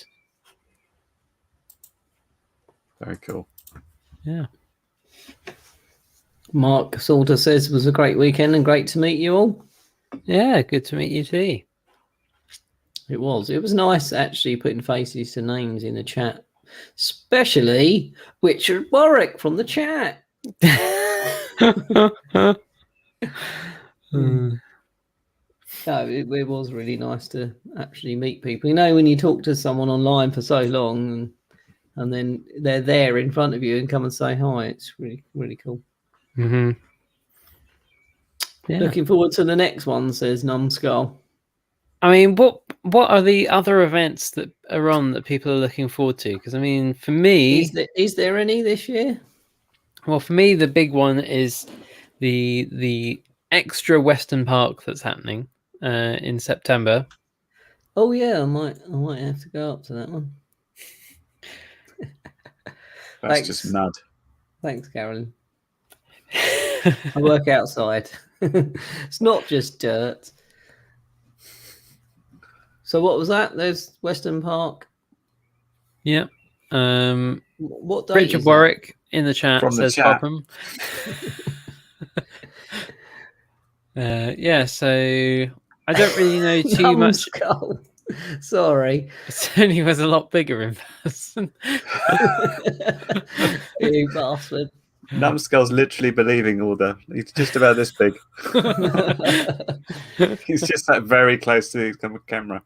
Very cool. Yeah. Mark Salter says it was a great weekend and great to meet you all. Yeah, good to meet you too. It was. It was nice actually putting faces to names in the chat, especially Richard Warwick from the chat. No, it was really nice to actually meet people. You know, when you talk to someone online for so long and then they're there in front of you and come and say hi, it's really, really cool. Mm-hmm. Yeah. Looking forward to the next one, says Numbskull. I mean, what are the other events that are on that people are looking forward to? Because I mean, for me, is there any this year? Well, for me, the big one is the extra Western Park that's happening in September. Oh yeah, I might have to go up to that one. That's just mud. Thanks, Carolyn. I work outside. It's not just dirt. So what was that? There's Western Park. Yeah. What date Richard is Warwick in the chat From the says chat. Popham. Yeah, so I don't really know too much. Numbskull. Sorry. Sony was a lot bigger in person. You bastard. Numbskull's literally believing all the. He's just about this big. He's just like very close to the camera.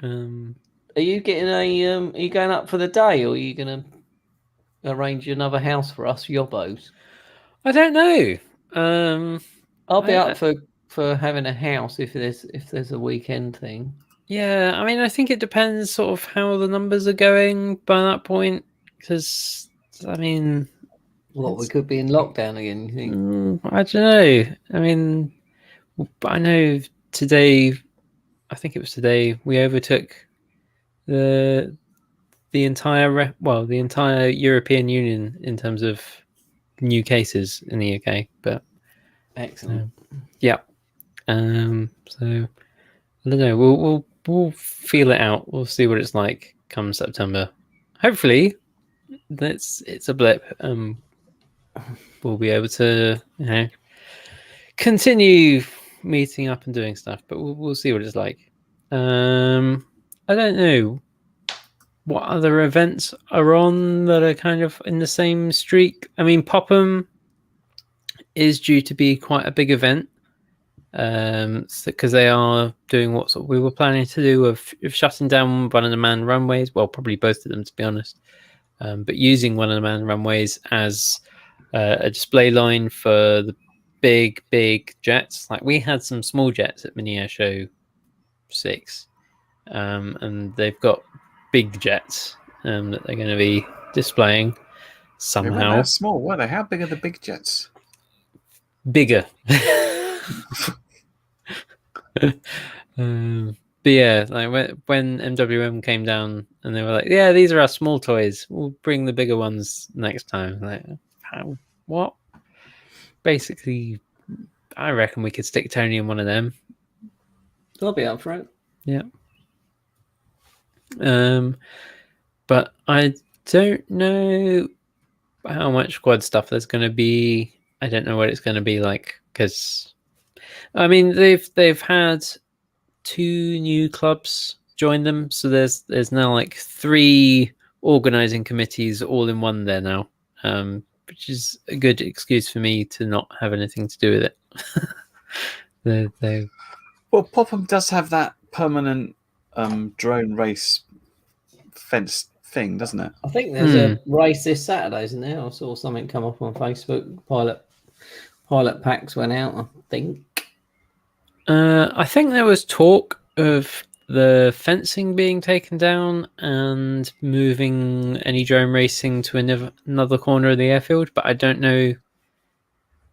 Are you getting are you going up for the day, or are you going to arrange another house for us yobbos? I don't know. I'll be up for having a house if there's a weekend thing. Yeah, I mean, I think it depends sort of how the numbers are going by that point. Because, I mean... we could be in lockdown again, you think? I don't know. I mean, I know today, I think it was today, we overtook the entire European Union in terms of new cases in the UK. But excellent. Yeah. So I don't know. We'll feel it out. We'll see what it's like come September. Hopefully, it's a blip. We'll be able to, continue meeting up and doing stuff. But we'll see what it's like. I don't know what other events are on that are kind of in the same streak. I mean, Popham is due to be quite a big event. Because they are doing what we were planning to do of shutting down one of the manned runways. Well, probably both of them, to be honest. But using one of the manned runways as a display line for the big jets. Like we had some small jets at Mini Air Show 6, and they've got big jets that they're going to be displaying somehow. They weren't that small, were they? How big are the big jets? Bigger. But yeah, like when MWM came down and they were like, "Yeah, these are our small toys. We'll bring the bigger ones next time." Like, how? What? Basically, I reckon we could stick Tony in one of them. I'll be up for it. Yeah. But I don't know how much squad stuff there's going to be. I don't know what it's going to be like because, I mean, they've had 2 new clubs join them, so there's now like 3 organizing committees all in one there now, which is a good excuse for me to not have anything to do with it. Well, Popham does have that permanent drone race fence thing, doesn't it? I think there's a race this Saturday, isn't there? I saw something come up on Facebook. Pilot packs went out, I think. I think there was talk of the fencing being taken down and moving any drone racing to another corner of the airfield, but I don't know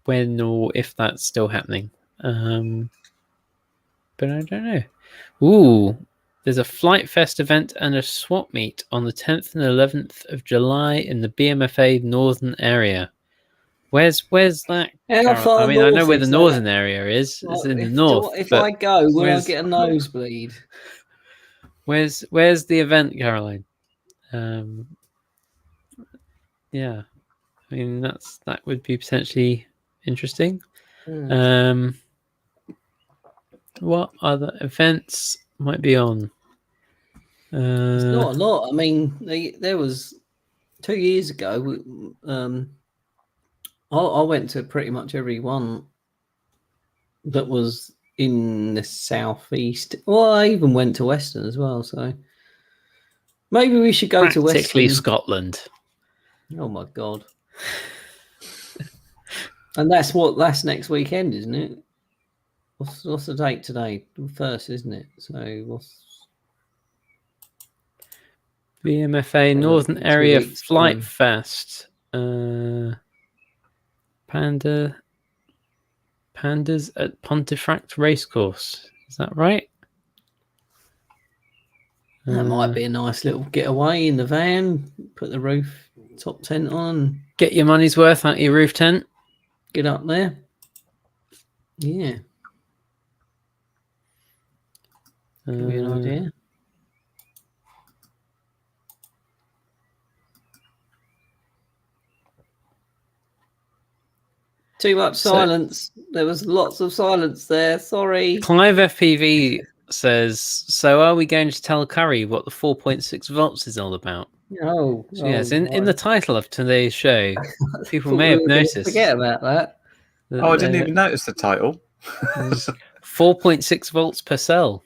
when or if that's still happening. But I don't know. Ooh, there's a Flight Fest event and a swap meet on the 10th and 11th of July in the BMFA Northern area. Where's that? How far I mean, I know north where the is northern that? area is. It's in the If- north. If but I go, will I where's- get a nosebleed? Where's the event, Caroline? Yeah, I mean that would be potentially interesting. What other events might be on? It's not a lot. I mean, there was 2 years ago. I went to pretty much every one that was in the southeast. Well, I even went to Western as well. So maybe we should go to Practically Western. Scotland. Oh my god! And that's next weekend, isn't it? What's the date today? First, isn't it? So what's BMFA Northern 2 Area weeks Flight time. Fest. Pandas at Pontefract Racecourse. Is that right? That might be a nice little getaway in the van. Put the top tent on. Get your money's worth out your roof tent. Get up there. Yeah. Give me an idea. Too much silence. There was lots of silence there. Sorry. Clive FPV says, so are we going to tell Curry what the 4.6 volts is all about? No. So yes, in the title of today's show, people may have noticed. Forget about that. I didn't even notice the title. 4.6 volts per cell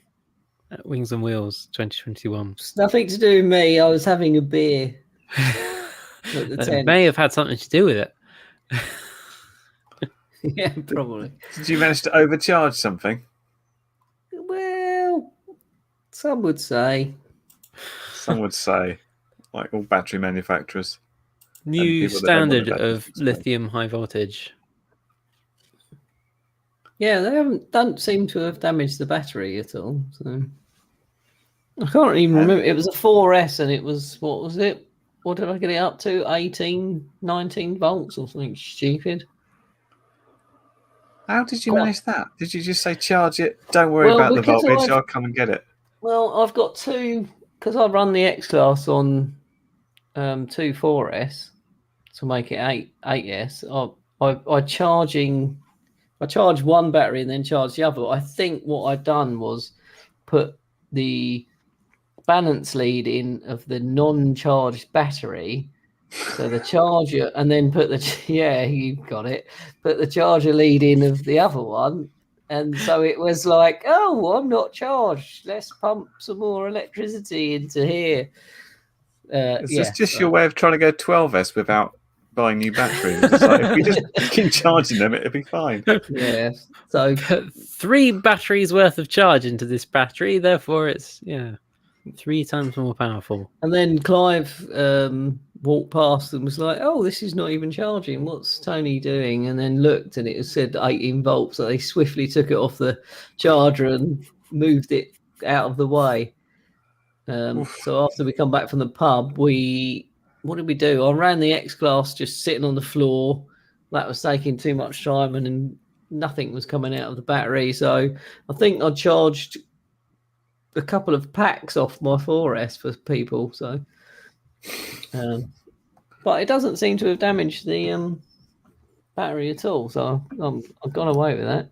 at Wings and Wheels 2021. It's nothing to do with me. I was having a beer. That may have had something to do with it. Yeah, probably. Did you manage to overcharge something? Well, some would say. Some would say, like all battery manufacturers. New standard of lithium high voltage. Yeah, they don't seem to have damaged the battery at all. So I can't even remember. It was a 4S and it was, what was it? What did I get it up to? 18, 19 volts or something stupid. How did you manage that? Did you just say charge it? Don't worry about the voltage. I'll come and get it. Well, I've got two, because I run the X class on 2 4S to make it 8S. I charge one battery and then charge the other. I think what I'd done was put the balance lead in of the non-charged battery, so the charger, and then put you got it. Put the charger lead in of the other one, and so it was like, oh, I'm not charged. Let's pump some more electricity into here. Is this just your way of trying to go 12S without buying new batteries? It's like, if we just keep charging them, it'll be fine. Yeah. So put 3 batteries worth of charge into this battery, therefore it's 3 times more powerful. And then Clive walked past and was like, oh, this is not even charging. What's Tony doing? And then looked and it said 18 volts. So they swiftly took it off the charger and moved it out of the way. So after we come back from the pub, what did we do? I ran the X-Class just sitting on the floor. That was taking too much time and nothing was coming out of the battery. So I think I charged a couple of packs off my 4S for people. So, but it doesn't seem to have damaged the battery at all. So I've gone away with that.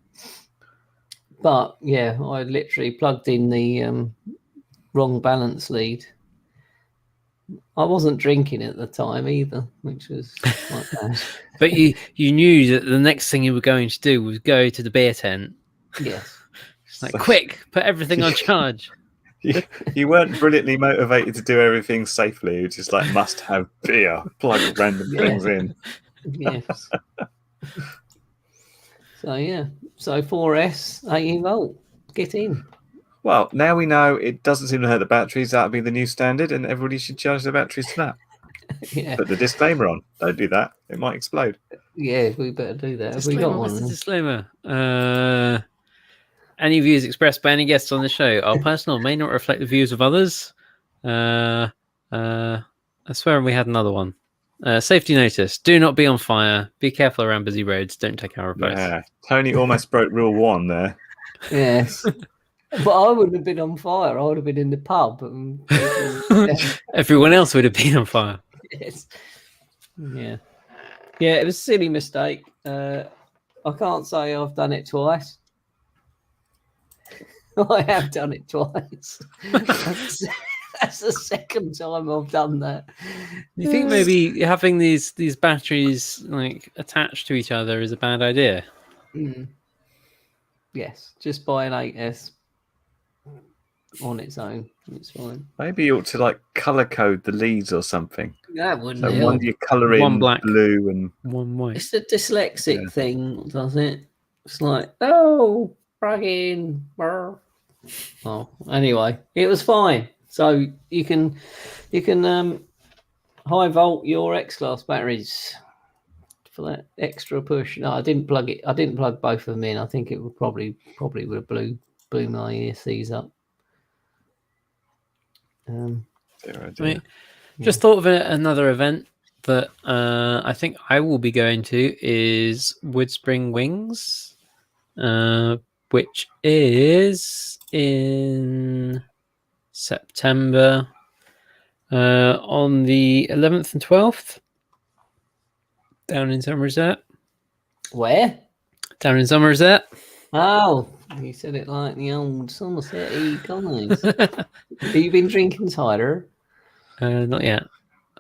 But yeah, I literally plugged in the wrong balance lead. I wasn't drinking at the time either, which was quite bad. But you knew that the next thing you were going to do was go to the beer tent. Yes. It's like, quick, put everything on charge. You weren't brilliantly motivated to do everything safely. You just like must have beer, plug random things in. Yes. So yeah, so 4S 18 volt, get in. Well, now we know it doesn't seem to hurt the batteries. That'll be the new standard, and everybody should charge their batteries to that. Yeah, Put the disclaimer on. Don't do that. It might explode. yeah, we better do that. Have we got What's the one? disclaimer? Any views expressed by any guests on the show are personal, may not reflect the views of others. I swear we had another one. Safety notice: do not be on fire. Be careful around busy roads. Don't take our advice. Yeah, Tony almost broke rule 1 there. Yes. But I wouldn't have been on fire. I would have been in the pub. And Everyone else would have been on fire. yes. Yeah. Yeah, it was a silly mistake. I can't say I've done it twice. I have done it twice. That's the second time I've done that. You think maybe having these batteries like attached to each other is a bad idea? Yes, just buy an 8S on its own. It's fine. Maybe you ought to like color code the leads or something. That wouldn't So help. one you color in One black. blue and One white. It's the dyslexic thing, does it? It's like, oh, bragging. Oh, anyway, it was fine. So you can high volt your X class batteries for that extra push. No, I didn't plug it. I didn't plug both of them in. I think it would probably would have blew my ESCs up. Right. Just thought of another event that I think I will be going to is Woodspring Wings, which is in September on the 11th and 12th down in Somerset. Where? Down in Somerset. Oh, you said it like the old Somerset guys. Have you been drinking cider? Not yet.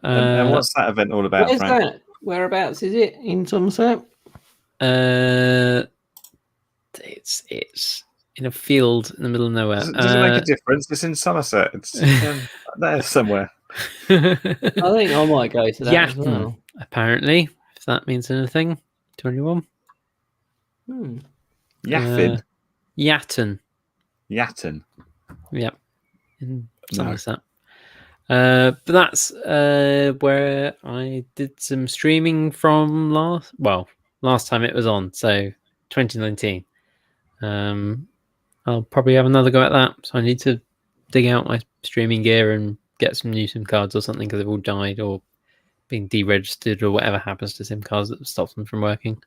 And what's that event all about, Where's Frank? that? Whereabouts is it in Somerset? It's in a field in the middle of nowhere. Does it make a difference? It's in Somerset. It's there somewhere. I think I might go to that as well. Apparently, if that means anything to anyone. Yaffin. Yatton. Yep. In Somerset. But that's where I did some streaming from last time it was on, so 2019. I'll probably have another go at that, so I need to dig out my streaming gear and get some new SIM cards or something because they've all died or been deregistered or whatever happens to SIM cards that stops them from working.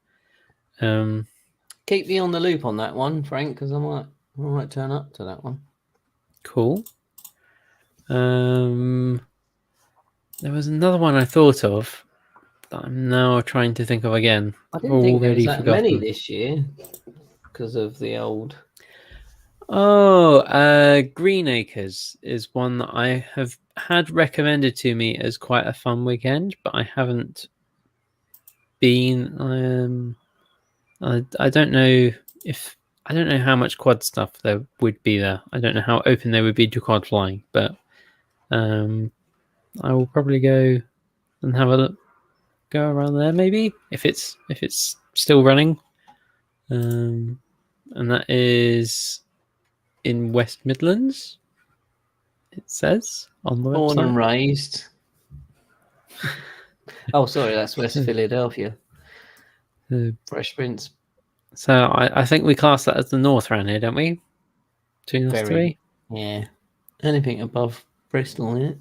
Keep me on the loop on that one, Frank, because I might turn up to that one. Cool. There was another one I thought of that I'm now trying to think of again. I didn't think there was that many this year because of the old. Green Acres is one that I have had recommended to me as quite a fun weekend, but I haven't been. I don't know how much quad stuff there would be there. I don't know how open they would be to quad flying, but I will probably go and have a look, go around there maybe if it's still running. And that is in West Midlands. It says on the Born website. and raised. Oh, sorry, that's West Philadelphia. Fresh Prince. So I think we class that as the north around here, don't we? 2 North 3. Yeah. Anything above Bristol, isn't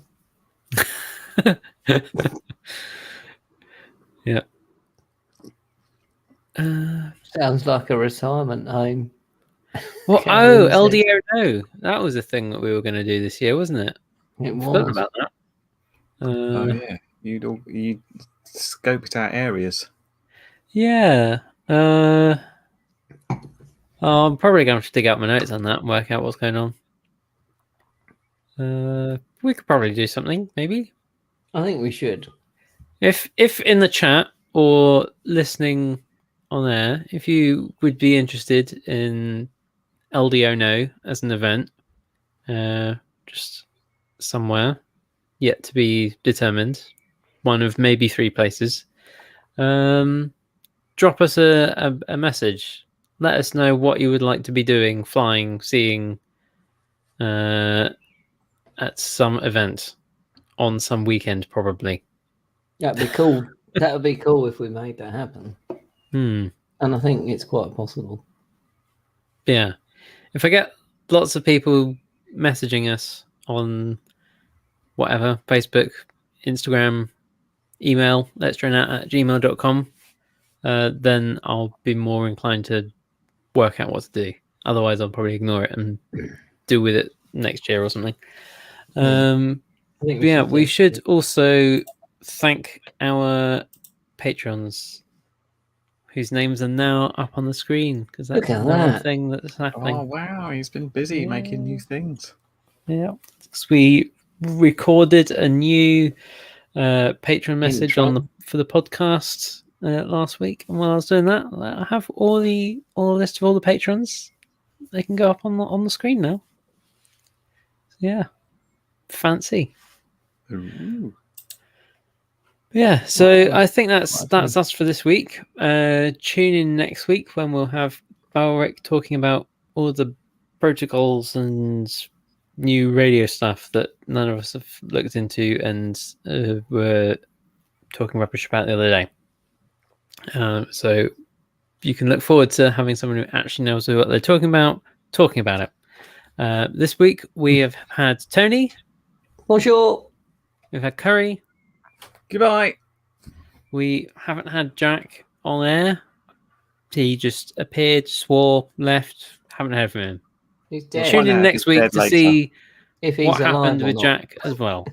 it? Yeah. Sounds like a retirement home. Well, LDO no. That was a thing that we were going to do this year, wasn't it? It Forgot was. about that. Yeah. You'd scoped out areas. Yeah. I'm probably going to have to dig out my notes on that and work out what's going on. We could probably do something, maybe. I think we should. If in the chat or listening on air, if you would be interested in LDO No as an event, just somewhere yet to be determined. One of maybe 3 places. Drop us a message. Let us know what you would like to be doing, flying, seeing at some event on some weekend, probably. That'd be cool. That would be cool if we made that happen. Hmm. And I think it's quite possible. Yeah. If I get lots of people messaging us on whatever, Facebook, Instagram, email, let'sdroneout@gmail.com, then I'll be more inclined to work out what to do. Otherwise, I'll probably ignore it and deal with it next year or something. I think We should also thank our patrons whose names are now up on the screen, because that's Look at another that. thing that's happening. Oh wow, he's been busy making new things. Yeah. So we recorded a new patron message Intro. for the podcast last week, and while I was doing that, I have all the list of all the patrons. They can go up on the screen now. Yeah, fancy. Ooh. Yeah, so Yeah. I think that's us for this week. Tune in next week when we'll have Balric talking about all the protocols and new radio stuff that none of us have looked into and were talking rubbish about the other day. So you can look forward to having someone who actually knows what they're talking about it. This week we have had Tony. Bonjour. We've had Curry. Goodbye. We haven't had Jack on air. He just appeared, swore, left. Haven't heard from him. He's dead. Tune in next week to see if he's what alive happened or with not. Jack as well.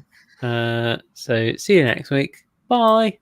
So see you next week. Bye.